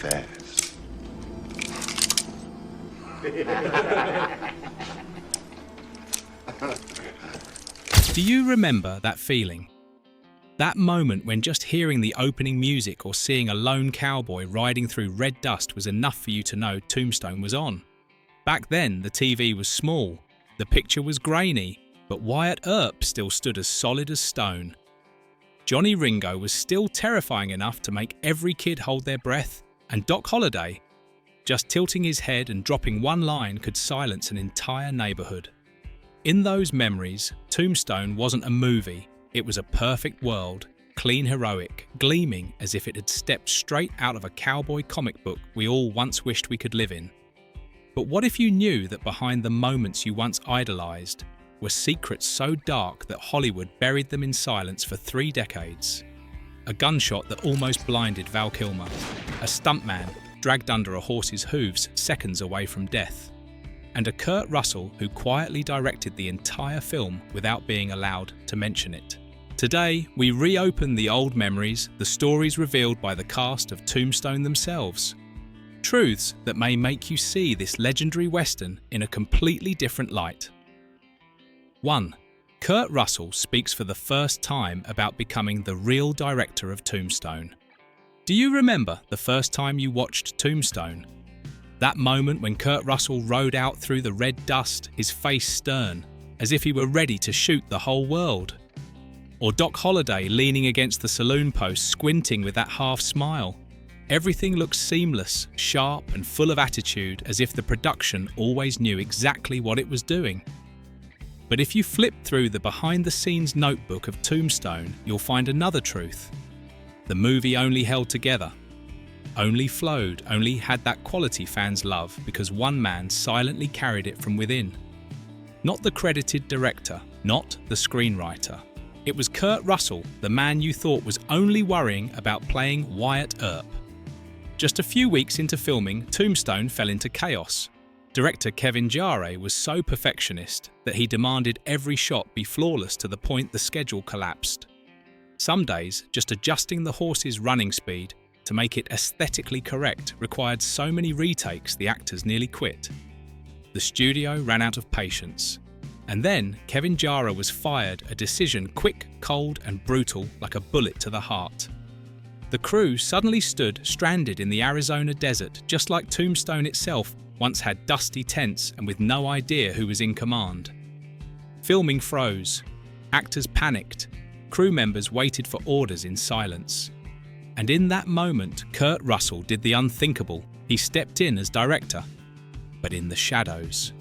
fast. Do you remember that feeling? That moment when just hearing the opening music or seeing a lone cowboy riding through red dust was enough for you to know Tombstone was on. Back then, the TV was small, the picture was grainy, but Wyatt Earp still stood as solid as stone. Johnny Ringo was still terrifying enough to make every kid hold their breath, and Doc Holliday, just tilting his head and dropping one line, could silence an entire neighborhood. In those memories, Tombstone wasn't a movie, it was a perfect world, clean heroic, gleaming as if it had stepped straight out of a cowboy comic book we all once wished we could live in. But what if you knew that behind the moments you once idolized were secrets so dark that Hollywood buried them in silence for 3 decades? A gunshot that almost blinded Val Kilmer, a stuntman dragged under a horse's hooves seconds away from death, and a Kurt Russell who quietly directed the entire film without being allowed to mention it. Today, we reopen the old memories, the stories revealed by the cast of Tombstone themselves. Truths that may make you see this legendary Western in a completely different light. 1. Kurt Russell speaks for the first time about becoming the real director of Tombstone. Do you remember the first time you watched Tombstone? That moment when Kurt Russell rode out through the red dust, his face stern, as if he were ready to shoot the whole world. Or Doc Holliday leaning against the saloon post, squinting with that half smile. Everything looked seamless, sharp and full of attitude, as if the production always knew exactly what it was doing. But if you flip through the behind-the-scenes notebook of Tombstone, you'll find another truth. The movie only held together, only flowed, only had that quality fans love because one man silently carried it from within. Not the credited director, not the screenwriter. It was Kurt Russell, the man you thought was only worrying about playing Wyatt Earp. Just a few weeks into filming, Tombstone fell into chaos. Director Kevin Jarre was so perfectionist that he demanded every shot be flawless to the point the schedule collapsed. Some days, just adjusting the horse's running speed to make it aesthetically correct required so many retakes the actors nearly quit. The studio ran out of patience. And then Kevin Jarre was fired, a decision quick, cold and brutal like a bullet to the heart. The crew suddenly stood stranded in the Arizona desert, just like Tombstone itself once had dusty tents and with no idea who was in command. Filming froze. Actors panicked. Crew members waited for orders in silence. And in that moment, Kurt Russell did the unthinkable. He stepped in as director. But in the shadows.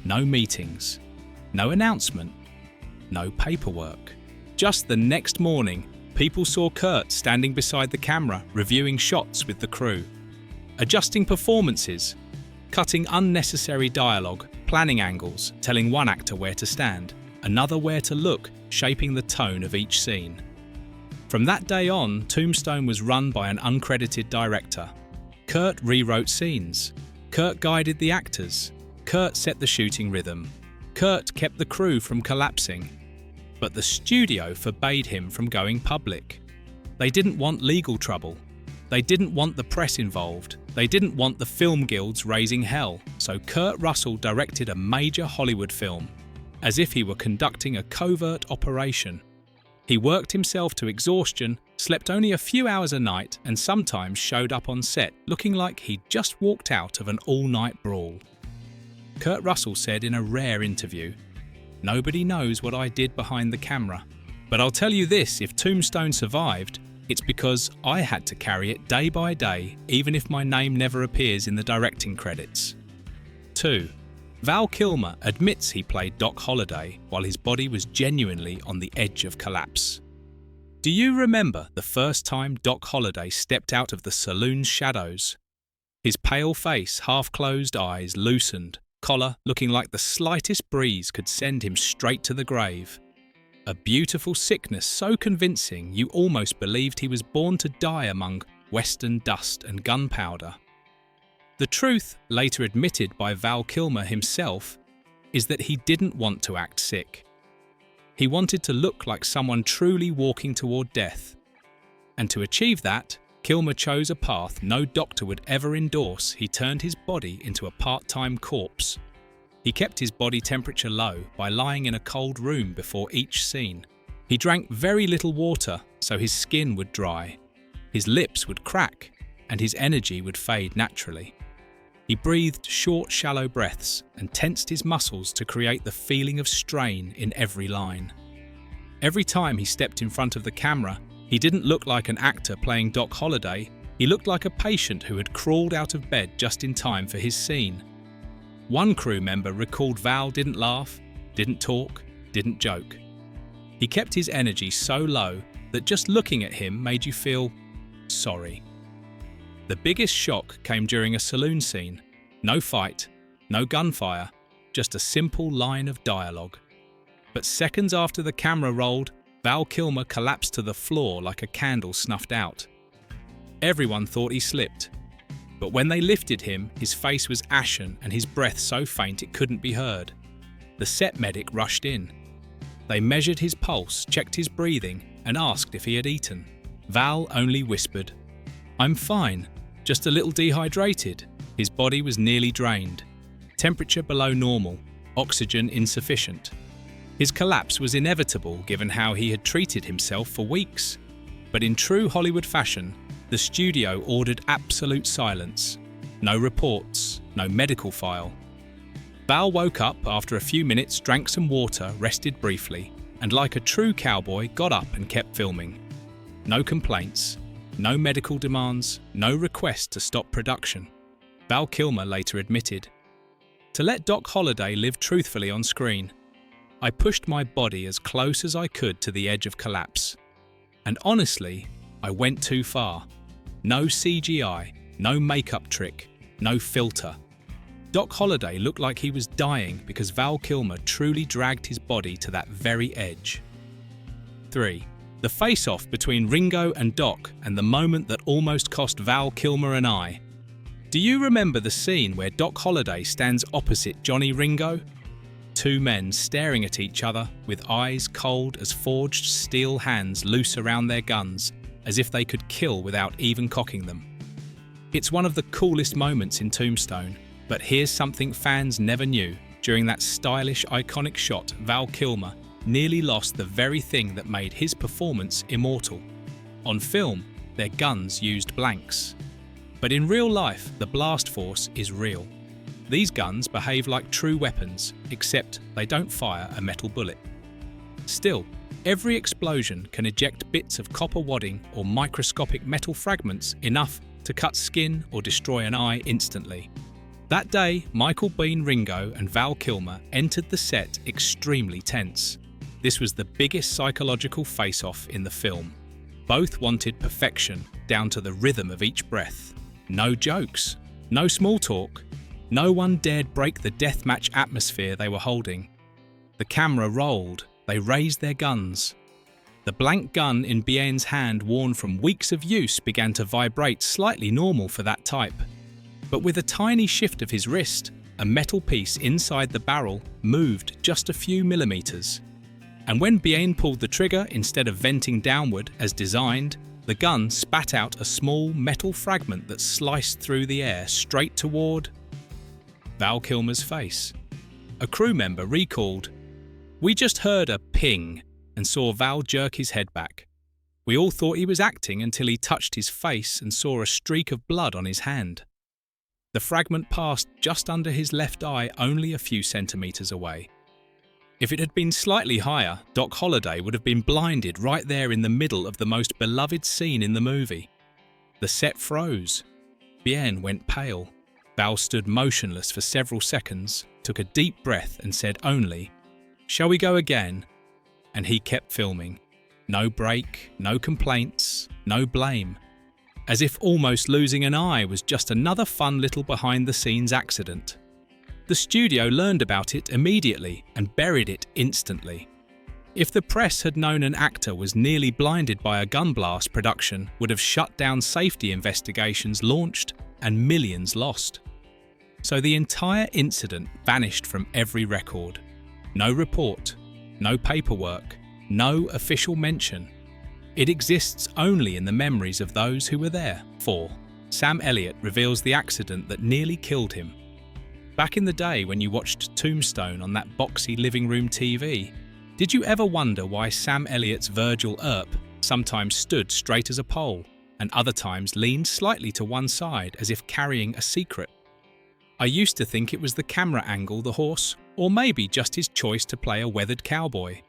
No meetings. No announcement. No paperwork. Just the next morning, people saw Kurt standing beside the camera, reviewing shots with the crew. Adjusting performances. Cutting unnecessary dialogue, planning angles, telling one actor where to stand, another where to look, shaping the tone of each scene. From that day on, Tombstone was run by an uncredited director. Kurt rewrote scenes. Kurt guided the actors. Kurt set the shooting rhythm. Kurt kept the crew from collapsing. But the studio forbade him from going public. They didn't want legal trouble. They didn't want the press involved. They didn't want the film guilds raising hell. So Kurt Russell directed a major Hollywood film, as if he were conducting a covert operation. He worked himself to exhaustion, slept only a few hours a night, and sometimes showed up on set looking like he'd just walked out of an all-night brawl. Kurt Russell said in a rare interview, "Nobody knows what I did behind the camera. But I'll tell you this, if Tombstone survived, it's because I had to carry it day by day, even if my name never appears in the directing credits." 2. Val Kilmer admits he played Doc Holliday while his body was genuinely on the edge of collapse. Do you remember the first time Doc Holliday stepped out of the saloon's shadows? His pale face, half-closed eyes loosened, collar looking like the slightest breeze could send him straight to the grave. A beautiful sickness so convincing you almost believed he was born to die among western dust and gunpowder. The truth, later admitted by Val Kilmer himself, is that he didn't want to act sick. He wanted to look like someone truly walking toward death. And to achieve that, Kilmer chose a path no doctor would ever endorse. He turned his body into a part-time corpse. He kept his body temperature low by lying in a cold room before each scene. He drank very little water so his skin would dry, his lips would crack, and his energy would fade naturally. He breathed short, shallow breaths and tensed his muscles to create the feeling of strain in every line. Every time he stepped in front of the camera, he didn't look like an actor playing Doc Holliday. He looked like a patient who had crawled out of bed just in time for his scene. One crew member recalled Val didn't laugh, didn't talk, didn't joke. He kept his energy so low that just looking at him made you feel sorry. The biggest shock came during a saloon scene. No fight, no gunfire, just a simple line of dialogue. But seconds after the camera rolled, Val Kilmer collapsed to the floor like a candle snuffed out. Everyone thought he slipped. But when they lifted him, his face was ashen and his breath so faint it couldn't be heard. The set medic rushed in. They measured his pulse, checked his breathing, and asked if he had eaten. Val only whispered, "I'm fine, just a little dehydrated." His body was nearly drained. Temperature below normal, oxygen insufficient. His collapse was inevitable given how he had treated himself for weeks. But in true Hollywood fashion, the studio ordered absolute silence. No reports, no medical file. Val woke up after a few minutes, drank some water, rested briefly, and like a true cowboy, got up and kept filming. No complaints, no medical demands, no request to stop production. Val Kilmer later admitted, "To let Doc Holliday live truthfully on screen, I pushed my body as close as I could to the edge of collapse. And honestly, I went too far. No CGI, no makeup trick, no filter. Doc Holliday looked like he was dying because Val Kilmer truly dragged his body to that very edge." 3. The face-off between Ringo and Doc and the moment that almost cost Val Kilmer an eye. Do you remember the scene where Doc Holliday stands opposite Johnny Ringo? Two men staring at each other with eyes cold as forged steel hands loose around their guns, as if they could kill without even cocking them. It's one of the coolest moments in Tombstone, but here's something fans never knew. During that stylish, iconic shot, Val Kilmer nearly lost the very thing that made his performance immortal. On film, their guns used blanks. But in real life, the blast force is real. These guns behave like true weapons, except they don't fire a metal bullet. Still, every explosion can eject bits of copper wadding or microscopic metal fragments enough to cut skin or destroy an eye instantly. That day, Michael Biehn Ringo and Val Kilmer entered the set extremely tense. This was the biggest psychological face-off in the film. Both wanted perfection, down to the rhythm of each breath. No jokes, no small talk. No one dared break the deathmatch atmosphere they were holding. The camera rolled, they raised their guns. The blank gun in Bien's hand, worn from weeks of use, began to vibrate slightly normal for that type. But with a tiny shift of his wrist, a metal piece inside the barrel moved just a few millimeters. And when Bien pulled the trigger instead of venting downward as designed, the gun spat out a small metal fragment that sliced through the air straight toward Val Kilmer's face. A crew member recalled, "We just heard a ping and saw Val jerk his head back. We all thought he was acting until he touched his face and saw a streak of blood on his hand. The fragment passed just under his left eye, only a few centimeters away. If it had been slightly higher, Doc Holliday would have been blinded right there in the middle of the most beloved scene in the movie. The set froze. Bien went pale. Val stood motionless for several seconds, took a deep breath and said only, 'Shall we go again?' And he kept filming. No break, no complaints, no blame. As if almost losing an eye was just another fun little behind-the-scenes accident. The studio learned about it immediately and buried it instantly. If the press had known an actor was nearly blinded by a gun blast, production would have shut down safety investigations launched and millions lost. So the entire incident vanished from every record. No report, no paperwork, no official mention. It exists only in the memories of those who were there. 4. Sam Elliott reveals the accident that nearly killed him. Back in the day when you watched Tombstone on that boxy living room TV, did you ever wonder why Sam Elliott's Virgil Earp sometimes stood straight as a pole and other times leaned slightly to one side as if carrying a secret? I used to think it was the camera angle, the horse, or maybe just his choice to play a weathered cowboy.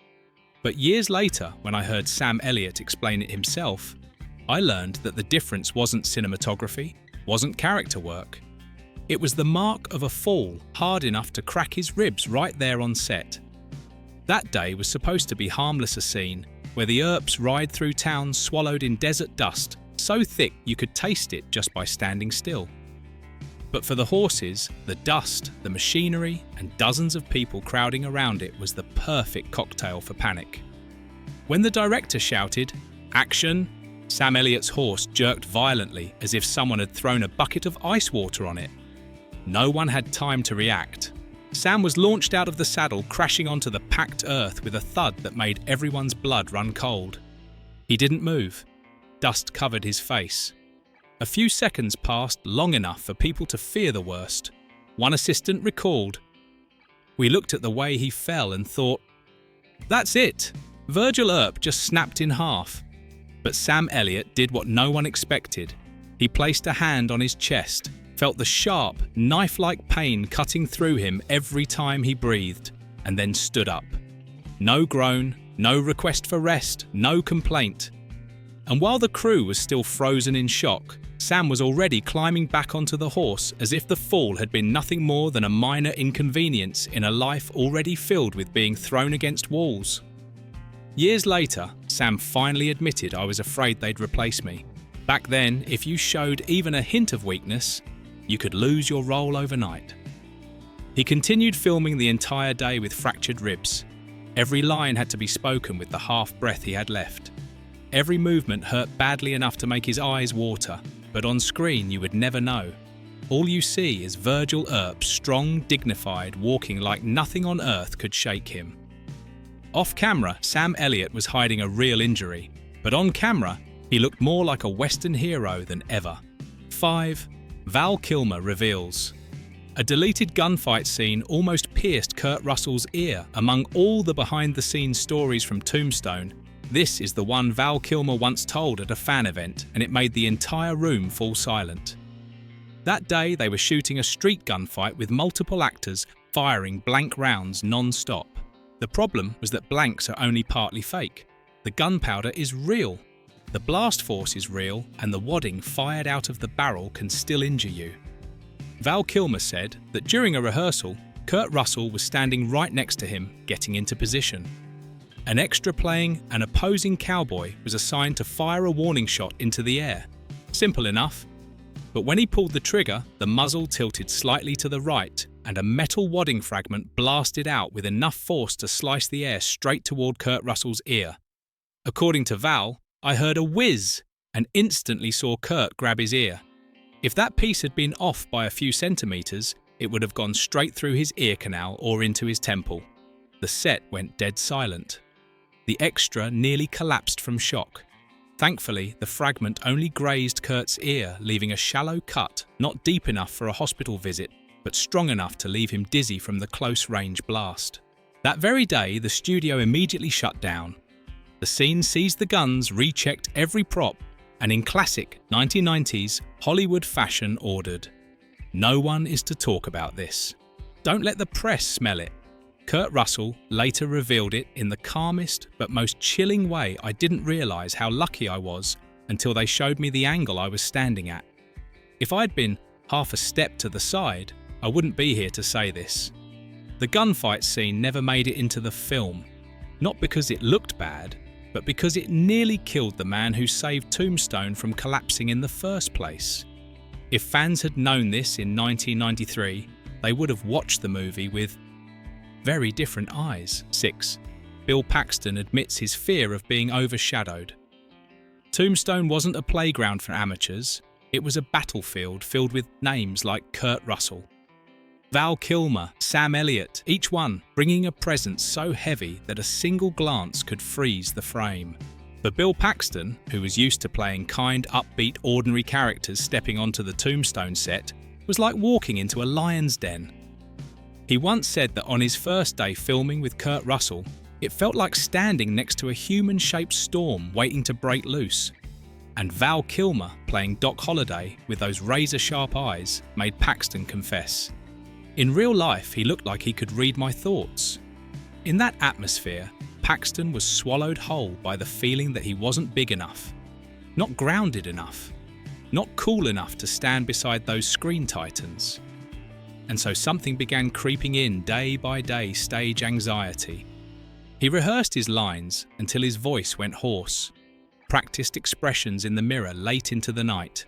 But years later, when I heard Sam Elliott explain it himself, I learned that the difference wasn't cinematography, wasn't character work. It was the mark of a fall hard enough to crack his ribs right there on set. That day was supposed to be harmless a scene where the Earps ride through town swallowed in desert dust so thick you could taste it just by standing still. But for the horses, the dust, the machinery, and dozens of people crowding around it was the perfect cocktail for panic. When the director shouted, "Action!" Sam Elliott's horse jerked violently as if someone had thrown a bucket of ice water on it. No one had time to react. Sam was launched out of the saddle, crashing onto the packed earth with a thud that made everyone's blood run cold. He didn't move. Dust covered his face. A few seconds passed long enough for people to fear the worst. One assistant recalled, "We looked at the way he fell and thought, that's it. Virgil Earp just snapped in half." But Sam Elliott did what no one expected. He placed a hand on his chest, felt the sharp, knife-like pain cutting through him every time he breathed, and then stood up. No groan, no request for rest, no complaint. And while the crew was still frozen in shock, Sam was already climbing back onto the horse as if the fall had been nothing more than a minor inconvenience in a life already filled with being thrown against walls. Years later, Sam finally admitted I was afraid they'd replace me. Back then, if you showed even a hint of weakness, you could lose your role overnight. He continued filming the entire day with fractured ribs. Every line had to be spoken with the half breath he had left. Every movement hurt badly enough to make his eyes water, but on screen you would never know. All you see is Virgil Earp, strong, dignified, walking like nothing on earth could shake him. Off camera, Sam Elliott was hiding a real injury, but on camera, he looked more like a Western hero than ever. 5. Val Kilmer reveals. A deleted gunfight scene almost pierced Kurt Russell's ear. Among all the behind-the-scenes stories from Tombstone, this is the one Val Kilmer once told at a fan event, and it made the entire room fall silent. That day, they were shooting a street gunfight with multiple actors firing blank rounds non-stop. The problem was that blanks are only partly fake. The gunpowder is real. The blast force is real, and the wadding fired out of the barrel can still injure you. Val Kilmer said that during a rehearsal, Kurt Russell was standing right next to him, getting into position. An extra playing an opposing cowboy was assigned to fire a warning shot into the air. Simple enough. But when he pulled the trigger, the muzzle tilted slightly to the right, and a metal wadding fragment blasted out with enough force to slice the air straight toward Kurt Russell's ear. According to Val, I heard a whiz and instantly saw Kurt grab his ear. If that piece had been off by a few centimeters, it would have gone straight through his ear canal or into his temple. The set went dead silent. The extra nearly collapsed from shock. Thankfully, the fragment only grazed Kurt's ear, leaving a shallow cut, not deep enough for a hospital visit, but strong enough to leave him dizzy from the close-range blast. That very day, the studio immediately shut down. The scene seized the guns, rechecked every prop, and in classic 1990s Hollywood fashion ordered, "No one is to talk about this. Don't let the press smell it." Kurt Russell later revealed it in the calmest but most chilling way. I didn't realise how lucky I was until they showed me the angle I was standing at. If I'd been half a step to the side, I wouldn't be here to say this. The gunfight scene never made it into the film, not because it looked bad, but because it nearly killed the man who saved Tombstone from collapsing in the first place. If fans had known this in 1993, they would have watched the movie with very different eyes. 6. Bill Paxton admits his fear of being overshadowed. Tombstone wasn't a playground for amateurs, it was a battlefield filled with names like Kurt Russell, Val Kilmer, Sam Elliott, each one bringing a presence so heavy that a single glance could freeze the frame. For Bill Paxton, who was used to playing kind, upbeat, ordinary characters stepping onto the Tombstone set, was like walking into a lion's den. He once said that on his first day filming with Kurt Russell, it felt like standing next to a human-shaped storm waiting to break loose. And Val Kilmer, playing Doc Holliday with those razor-sharp eyes, made Paxton confess. In real life, he looked like he could read my thoughts. In that atmosphere, Paxton was swallowed whole by the feeling that he wasn't big enough, not grounded enough, not cool enough to stand beside those screen titans. And so something began creeping in day by day, stage anxiety. He rehearsed his lines until his voice went hoarse, practiced expressions in the mirror late into the night.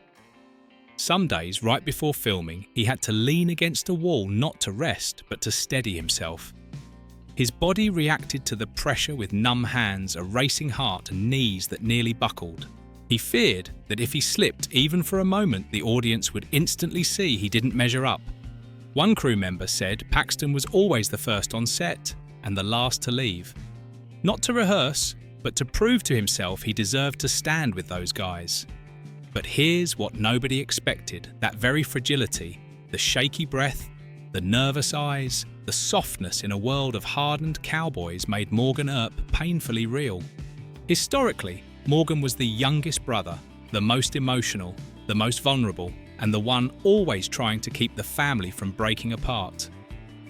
Some days, right before filming, he had to lean against a wall not to rest, but to steady himself. His body reacted to the pressure with numb hands, a racing heart and knees that nearly buckled. He feared that if he slipped even for a moment, the audience would instantly see he didn't measure up. One crew member said Paxton was always the first on set and the last to leave. Not to rehearse, but to prove to himself he deserved to stand with those guys. But here's what nobody expected, that very fragility, the shaky breath, the nervous eyes, the softness in a world of hardened cowboys made Morgan Earp painfully real. Historically, Morgan was the youngest brother, the most emotional, the most vulnerable, and the one always trying to keep the family from breaking apart.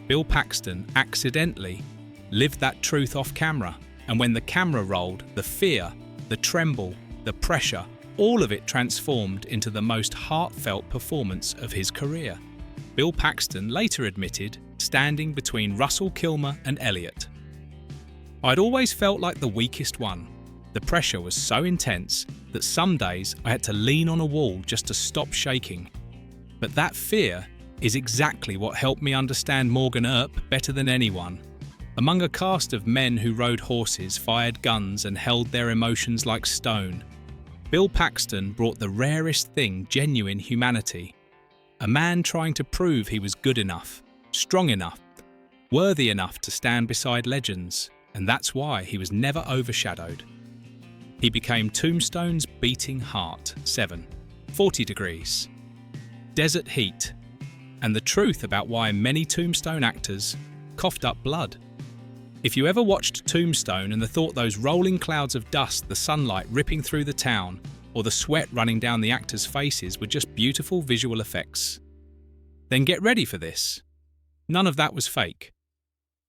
Bill Paxton accidentally lived that truth off camera, and when the camera rolled, the fear, the tremble, the pressure, all of it transformed into the most heartfelt performance of his career. Bill Paxton later admitted standing between Russell Kilmer and Elliott. "I'd always felt like the weakest one. The pressure was so intense that some days I had to lean on a wall just to stop shaking. But that fear is exactly what helped me understand Morgan Earp better than anyone. Among a cast of men who rode horses, fired guns and held their emotions like stone, Bill Paxton brought the rarest thing, genuine humanity. A man trying to prove he was good enough, strong enough, worthy enough to stand beside legends, and that's why he was never overshadowed. He became Tombstone's beating heart. 7. 40 degrees. Desert heat. And the truth about why many Tombstone actors coughed up blood. If you ever watched Tombstone and thought those rolling clouds of dust, the sunlight ripping through the town, or the sweat running down the actors' faces were just beautiful visual effects, then get ready for this. None of that was fake.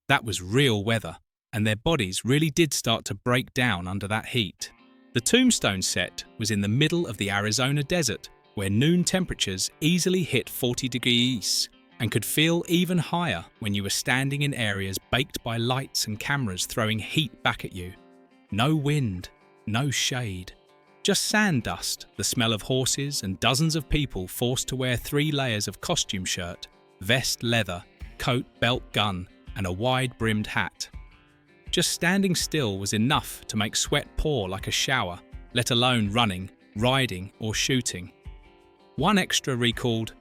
That was real weather, and their bodies really did start to break down under that heat. The Tombstone set was in the middle of the Arizona desert, where noon temperatures easily hit 40 degrees and could feel even higher when you were standing in areas baked by lights and cameras throwing heat back at you. No wind, no shade, just sand dust, the smell of horses, and dozens of people forced to wear 3 layers of costume shirt, vest leather, coat, belt, gun, and a wide-brimmed hat. Just standing still was enough to make sweat pour like a shower, let alone running, riding, or shooting. One extra recalled,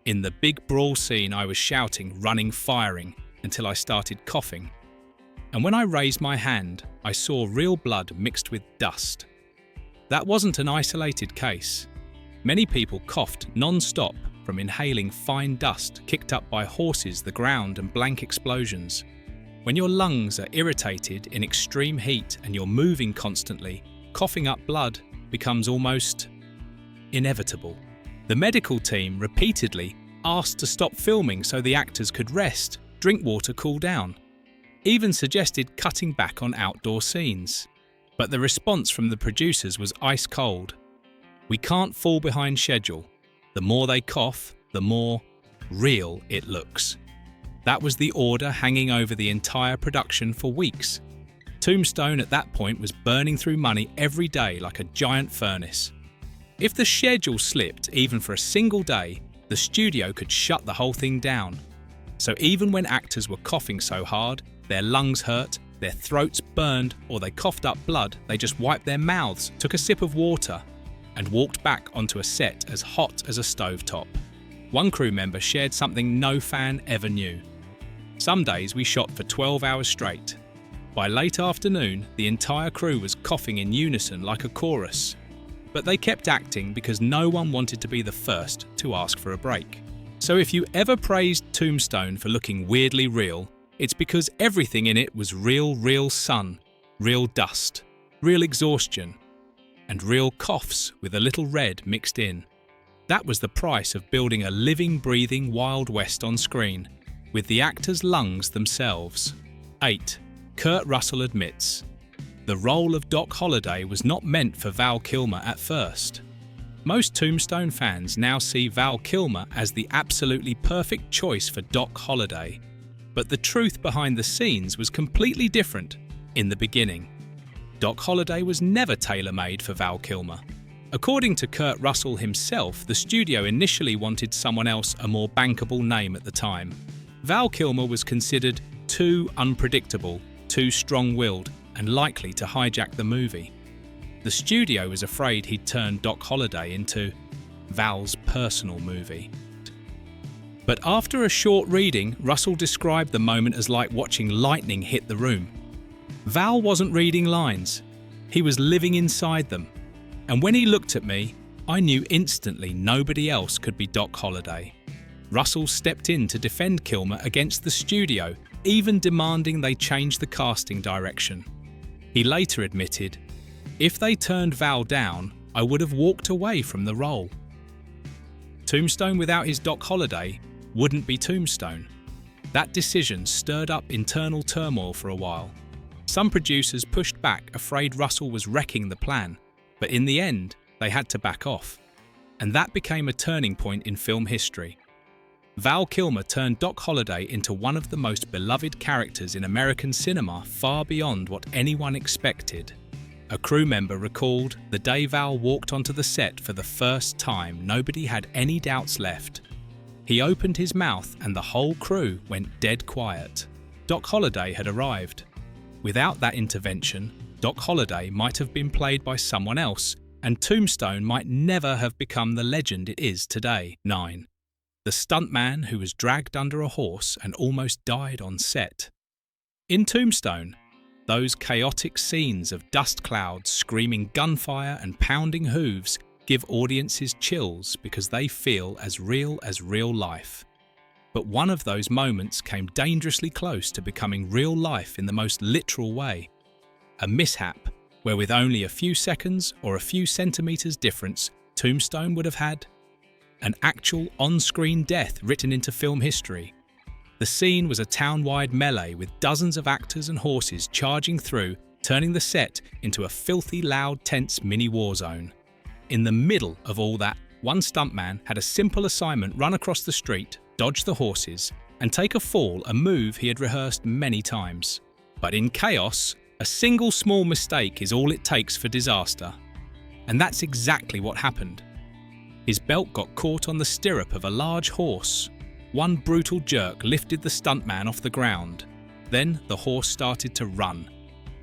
"In the big brawl scene I was shouting, running, firing, until I started coughing. And when I raised my hand, I saw real blood mixed with dust." That wasn't an isolated case. Many people coughed non-stop from inhaling fine dust kicked up by horses, the ground, and blank explosions. When your lungs are irritated in extreme heat and you're moving constantly, coughing up blood becomes almost inevitable. The medical team repeatedly asked to stop filming so the actors could rest, drink water, cool down. Even suggested cutting back on outdoor scenes. But the response from the producers was ice cold. "We can't fall behind schedule. The more they cough, the more real it looks." That was the order hanging over the entire production for weeks. Tombstone at that point was burning through money every day like a giant furnace. If the schedule slipped even for a single day, the studio could shut the whole thing down. So even when actors were coughing so hard, their lungs hurt, their throats burned, or they coughed up blood, they just wiped their mouths, took a sip of water, and walked back onto a set as hot as a stovetop. One crew member shared something no fan ever knew. "Some days we shot for 12 hours straight. By late afternoon, the entire crew was coughing in unison like a chorus. But they kept acting because no one wanted to be the first to ask for a break. So if you ever praised Tombstone for looking weirdly real, it's because everything in it was real sun, real dust, real exhaustion, and real coughs with a little red mixed in. That was the price of building a living, breathing Wild West on screen, with the actors' lungs themselves. 8. Kurt Russell admits, the role of Doc Holliday was not meant for Val Kilmer at first. Most Tombstone fans now see Val Kilmer as the absolutely perfect choice for Doc Holliday, but the truth behind the scenes was completely different in the beginning. Doc Holliday was never tailor-made for Val Kilmer. According to Kurt Russell himself, the studio initially wanted someone else a more bankable name at the time. Val Kilmer was considered too unpredictable, too strong-willed, and likely to hijack the movie. The studio was afraid he'd turn Doc Holliday into Val's personal movie. But after a short reading, Russell described the moment as like watching lightning hit the room. Val wasn't reading lines, he was living inside them. And when he looked at me, I knew instantly nobody else could be Doc Holliday. Russell stepped in to defend Kilmer against the studio, even demanding they change the casting direction. He later admitted, if they turned Val down, I would have walked away from the role. Tombstone without his Doc Holliday wouldn't be Tombstone. That decision stirred up internal turmoil for a while. Some producers pushed back, afraid Russell was wrecking the plan, but in the end, they had to back off. And that became a turning point in film history. Val Kilmer turned Doc Holliday into one of the most beloved characters in American cinema, far beyond what anyone expected. A crew member recalled, the day Val walked onto the set for the first time, nobody had any doubts left. He opened his mouth and the whole crew went dead quiet. Doc Holliday had arrived. Without that intervention, Doc Holliday might have been played by someone else, and Tombstone might never have become the legend it is today. 9. The stuntman who was dragged under a horse and almost died on set. In Tombstone, those chaotic scenes of dust clouds, screaming gunfire and pounding hooves give audiences chills because they feel as real life. But one of those moments came dangerously close to becoming real life in the most literal way. A mishap where with only a few seconds or a few centimeters difference, Tombstone would have had an actual on-screen death written into film history. The scene was a town-wide melee with dozens of actors and horses charging through, turning the set into a filthy, loud, tense mini-war zone. In the middle of all that, one stuntman had a simple assignment: run across the street, dodge the horses, and take a fall, a move he had rehearsed many times. But in chaos, a single small mistake is all it takes for disaster. And that's exactly what happened. His belt got caught on the stirrup of a large horse. One brutal jerk lifted the stuntman off the ground. Then the horse started to run.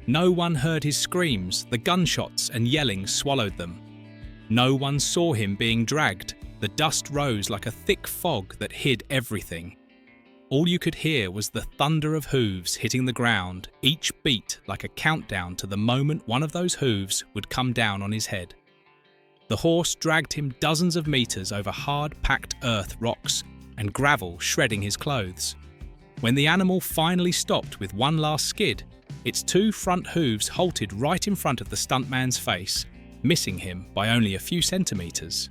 No one heard his screams, the gunshots and yelling swallowed them. No one saw him being dragged. The dust rose like a thick fog that hid everything. All you could hear was the thunder of hooves hitting the ground, each beat like a countdown to the moment one of those hooves would come down on his head. The horse dragged him dozens of meters over hard-packed earth, rocks, and gravel, shredding his clothes. When the animal finally stopped with one last skid, its two front hooves halted right in front of the stuntman's face, missing him by only a few centimeters.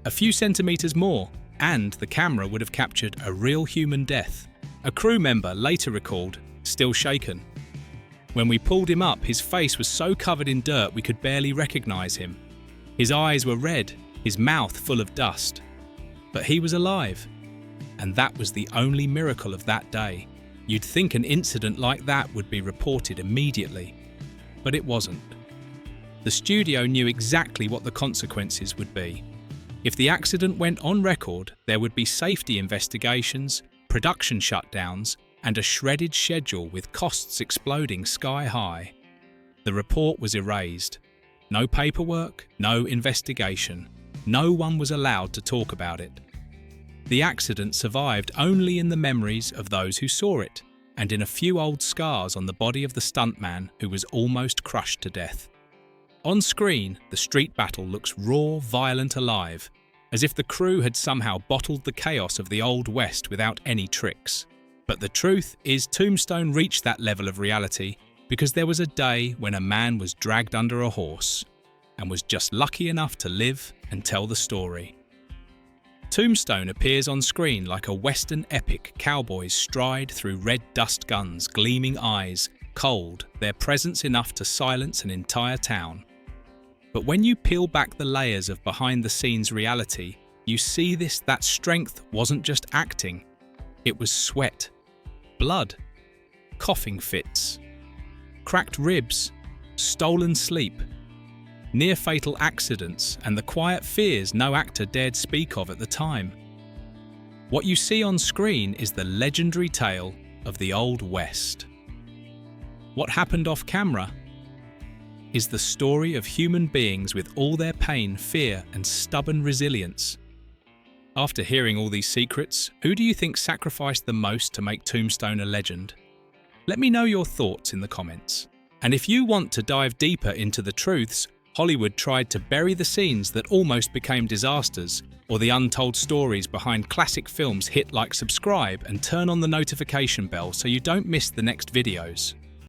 A few centimeters more, and the camera would have captured a real human death. A crew member later recalled, still shaken. When we pulled him up, his face was so covered in dirt we could barely recognize him. His eyes were red, his mouth full of dust. But he was alive. And that was the only miracle of that day. You'd think an incident like that would be reported immediately. But it wasn't. The studio knew exactly what the consequences would be. If the accident went on record, there would be safety investigations, production shutdowns, and a shredded schedule with costs exploding sky high. The report was erased. No paperwork, no investigation. No one was allowed to talk about it. The accident survived only in the memories of those who saw it, and in a few old scars on the body of the stuntman who was almost crushed to death. On screen, the street battle looks raw, violent, alive, as if the crew had somehow bottled the chaos of the Old West without any tricks. But the truth is, Tombstone reached that level of reality because there was a day when a man was dragged under a horse and was just lucky enough to live and tell the story. Tombstone appears on screen like a Western epic. Cowboys stride through red dust guns, gleaming eyes, cold, their presence enough to silence an entire town. But when you peel back the layers of behind-the-scenes reality, you see that strength wasn't just acting. It was sweat, blood, coughing fits, cracked ribs, stolen sleep, near-fatal accidents, and the quiet fears no actor dared speak of at the time. What you see on screen is the legendary tale of the Old West. What happened off camera is the story of human beings with all their pain, fear, and stubborn resilience. After hearing all these secrets, who do you think sacrificed the most to make Tombstone a legend? Let me know your thoughts in the comments. And if you want to dive deeper into the truths Hollywood tried to bury, the scenes that almost became disasters, or the untold stories behind classic films, hit like, subscribe, and turn on the notification bell so you don't miss the next videos.